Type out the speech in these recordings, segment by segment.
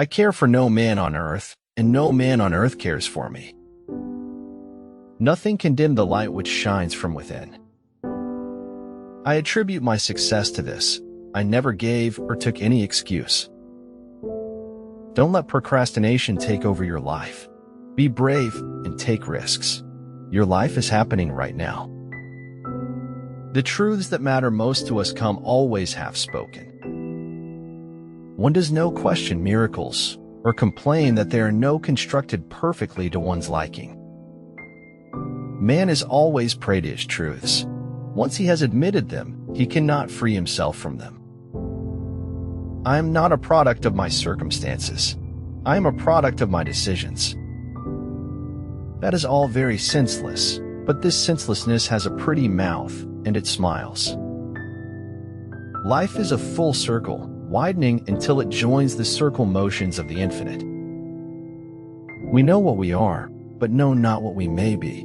I care for no man on earth, and no man on earth cares for me. Nothing can dim the light which shines from within. I attribute my success to this. I never gave or took any excuse. Don't let procrastination take over your life. Be brave and take risks. Your life is happening right now. The truths that matter most to us come always half spoken. One does no question miracles or complain that they are no constructed perfectly to one's liking. Man is always prey to his truths. Once he has admitted them, he cannot free himself from them. I am not a product of my circumstances. I am a product of my decisions. That is all very senseless, but this senselessness has a pretty mouth, and it smiles. Life is a full circle, widening until it joins the circle motions of the infinite. We know what we are, but know not what we may be.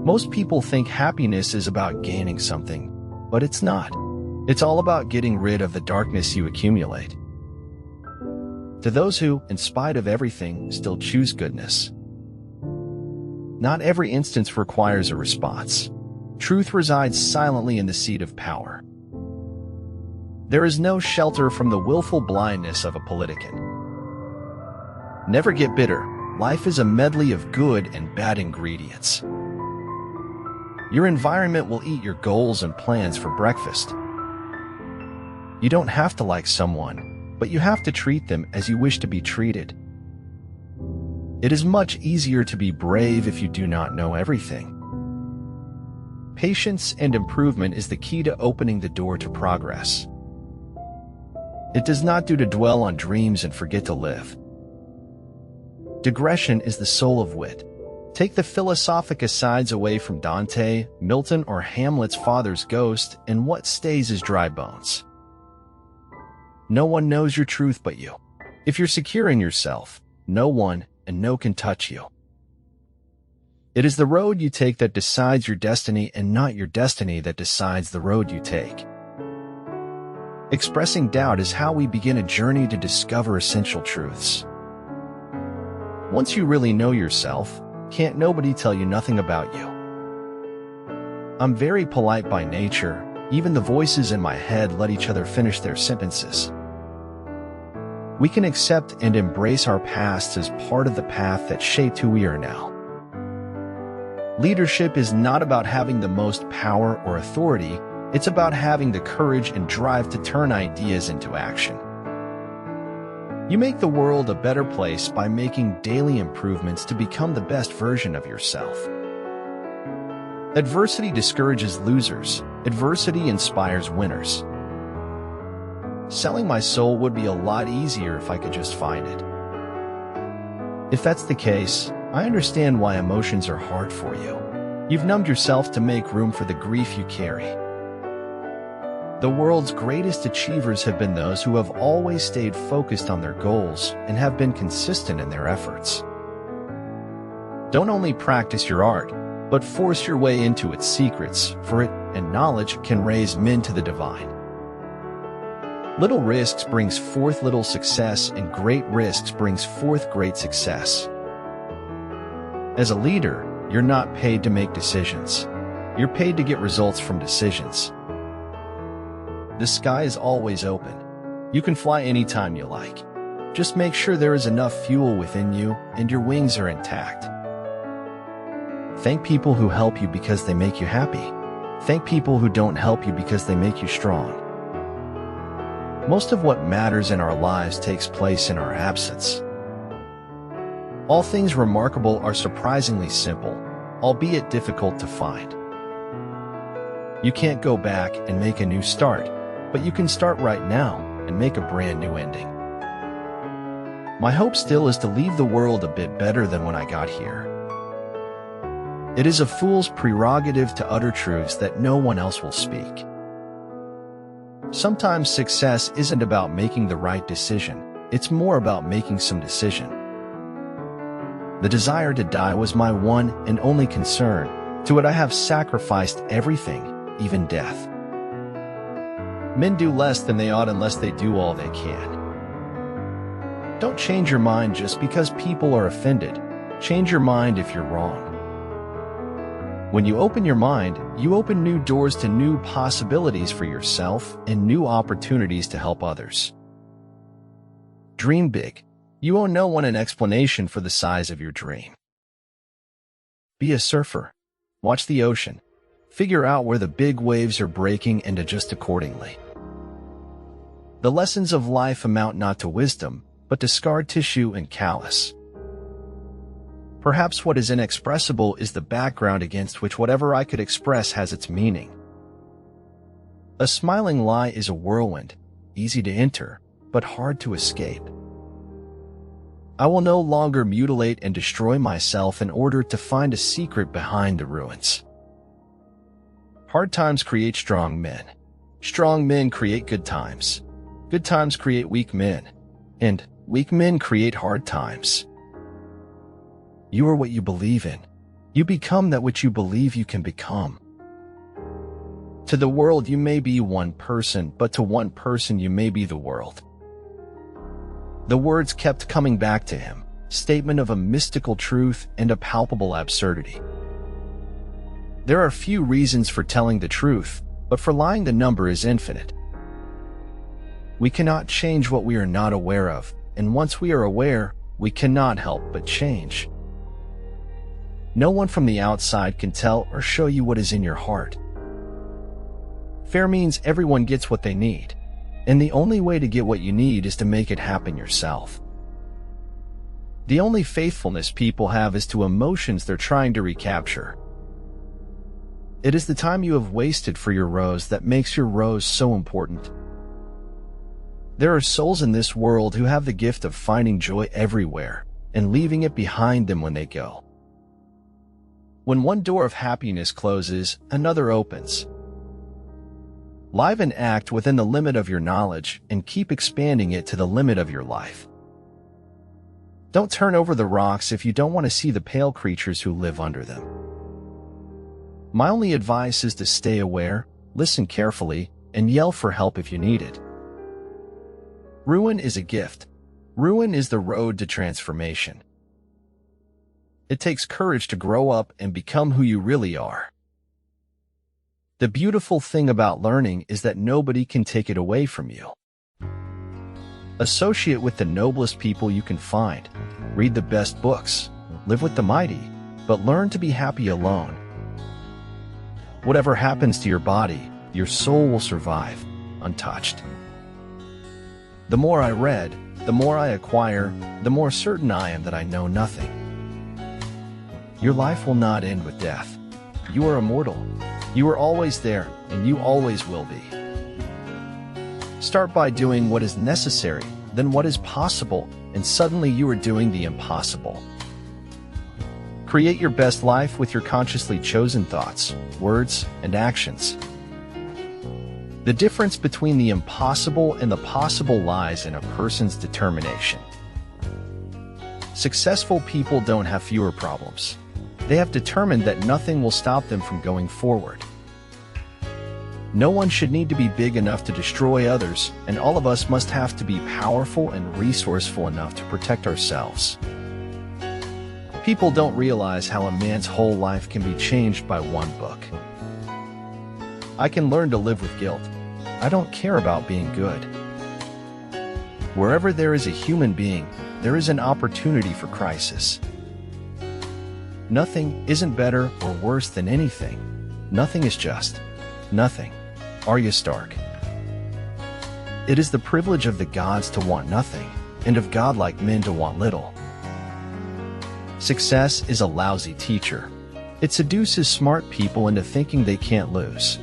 Most people think happiness is about gaining something, but it's not. It's all about getting rid of the darkness you accumulate. To those who, in spite of everything, still choose goodness. Not every instance requires a response. Truth resides silently in the seat of power. There is no shelter from the willful blindness of a politician. Never get bitter. Life is a medley of good and bad ingredients. Your environment will eat your goals and plans for breakfast. You don't have to like someone, but you have to treat them as you wish to be treated. It is much easier to be brave if you do not know everything. Patience and improvement is the key to opening the door to progress. It does not do to dwell on dreams and forget to live. Digression is the soul of wit. Take the philosophic asides away from Dante, Milton, or Hamlet's father's ghost, and what stays is dry bones. No one knows your truth but you. If you're secure in yourself, no one and no can touch you. It is the road you take that decides your destiny and not your destiny that decides the road you take. Expressing doubt is how we begin a journey to discover essential truths. Once you really know yourself, can't nobody tell you nothing about you. I'm very polite by nature. Even the voices in my head let each other finish their sentences. We can accept and embrace our past as part of the path that shaped who we are now. Leadership is not about having the most power or authority. It's about having the courage and drive to turn ideas into action. You make the world a better place by making daily improvements to become the best version of yourself. Adversity discourages losers. Adversity inspires winners. Selling my soul would be a lot easier if I could just find it. If that's the case, I understand why emotions are hard for you. You've numbed yourself to make room for the grief you carry. The world's greatest achievers have been those who have always stayed focused on their goals and have been consistent in their efforts. Don't only practice your art, but force your way into its secrets, for it and knowledge can raise men to the divine. Little risks brings forth little success, and great risks brings forth great success. As a leader, you're not paid to make decisions. You're paid to get results from decisions. The sky is always open. You can fly anytime you like. Just make sure there is enough fuel within you and your wings are intact. Thank people who help you because they make you happy. Thank people who don't help you because they make you strong. Most of what matters in our lives takes place in our absence. All things remarkable are surprisingly simple, albeit difficult to find. You can't go back and make a new start, but you can start right now and make a brand new ending. My hope still is to leave the world a bit better than when I got here. It is a fool's prerogative to utter truths that no one else will speak. Sometimes success isn't about making the right decision, it's more about making some decision. The desire to die was my one and only concern. To it I have sacrificed everything, even death. Men do less than they ought unless they do all they can. Don't change your mind just because people are offended. Change your mind if you're wrong. When you open your mind, you open new doors to new possibilities for yourself and new opportunities to help others. Dream big. You owe no one an explanation for the size of your dream. Be a surfer. Watch the ocean. Figure out where the big waves are breaking and adjust accordingly. The lessons of life amount not to wisdom, but to scar tissue and callus. Perhaps what is inexpressible is the background against which whatever I could express has its meaning. A smiling lie is a whirlwind, easy to enter, but hard to escape. I will no longer mutilate and destroy myself in order to find a secret behind the ruins. Hard times create strong men. Strong men create good times. Good times create weak men. And weak men create hard times. You are what you believe in. You become that which you believe you can become. To the world you may be one person, but to one person you may be the world. The words kept coming back to him, statement of a mystical truth and a palpable absurdity. There are few reasons for telling the truth, but for lying the number is infinite. We cannot change what we are not aware of, and once we are aware, we cannot help but change. No one from the outside can tell or show you what is in your heart. Fair means everyone gets what they need, and the only way to get what you need is to make it happen yourself. The only faithfulness people have is to emotions they're trying to recapture. It is the time you have wasted for your rose that makes your rose so important. There are souls in this world who have the gift of finding joy everywhere and leaving it behind them when they go. When one door of happiness closes, another opens. Live and act within the limit of your knowledge and keep expanding it to the limit of your life. Don't turn over the rocks if you don't want to see the pale creatures who live under them. My only advice is to stay aware, listen carefully, and yell for help if you need it. Ruin is a gift. Ruin is the road to transformation. It takes courage to grow up and become who you really are. The beautiful thing about learning is that nobody can take it away from you. Associate with the noblest people you can find. Read the best books. Live with the mighty, but learn to be happy alone. Whatever happens to your body, your soul will survive, untouched. The more I read, the more I acquire, the more certain I am that I know nothing. Your life will not end with death. You are immortal. You are always there, and you always will be. Start by doing what is necessary, then what is possible, and suddenly you are doing the impossible. Create your best life with your consciously chosen thoughts, words, and actions. The difference between the impossible and the possible lies in a person's determination. Successful people don't have fewer problems. They have determined that nothing will stop them from going forward. No one should need to be big enough to destroy others, and all of us must have to be powerful and resourceful enough to protect ourselves. People don't realize how a man's whole life can be changed by one book. I can learn to live with guilt. I don't care about being good. Wherever there is a human being, there is an opportunity for crisis. Nothing isn't better or worse than anything. Nothing is just. Nothing. Arya Stark. It is the privilege of the gods to want nothing, and of godlike men to want little. Success is a lousy teacher. It seduces smart people into thinking they can't lose.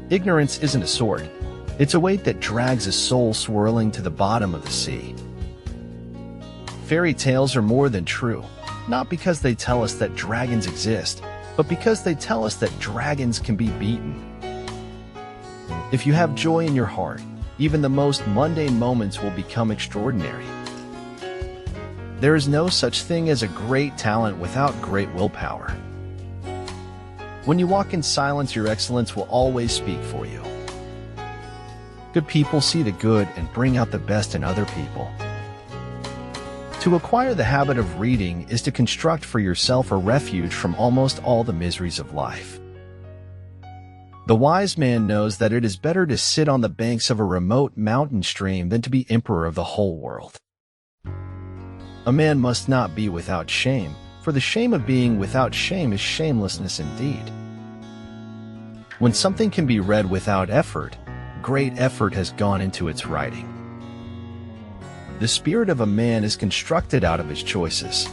Ignorance isn't a sword. It's a weight that drags a soul swirling to the bottom of the sea. Fairy tales are more than true, not because they tell us that dragons exist, but because they tell us that dragons can be beaten. If you have joy in your heart, even the most mundane moments will become extraordinary. There is no such thing as a great talent without great willpower. When you walk in silence, your excellence will always speak for you. Good people see the good and bring out the best in other people. To acquire the habit of reading is to construct for yourself a refuge from almost all the miseries of life. The wise man knows that it is better to sit on the banks of a remote mountain stream than to be emperor of the whole world. A man must not be without shame, for the shame of being without shame is shamelessness indeed. When something can be read without effort, great effort has gone into its writing. The spirit of a man is constructed out of his choices.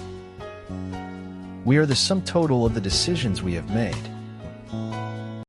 We are the sum total of the decisions we have made.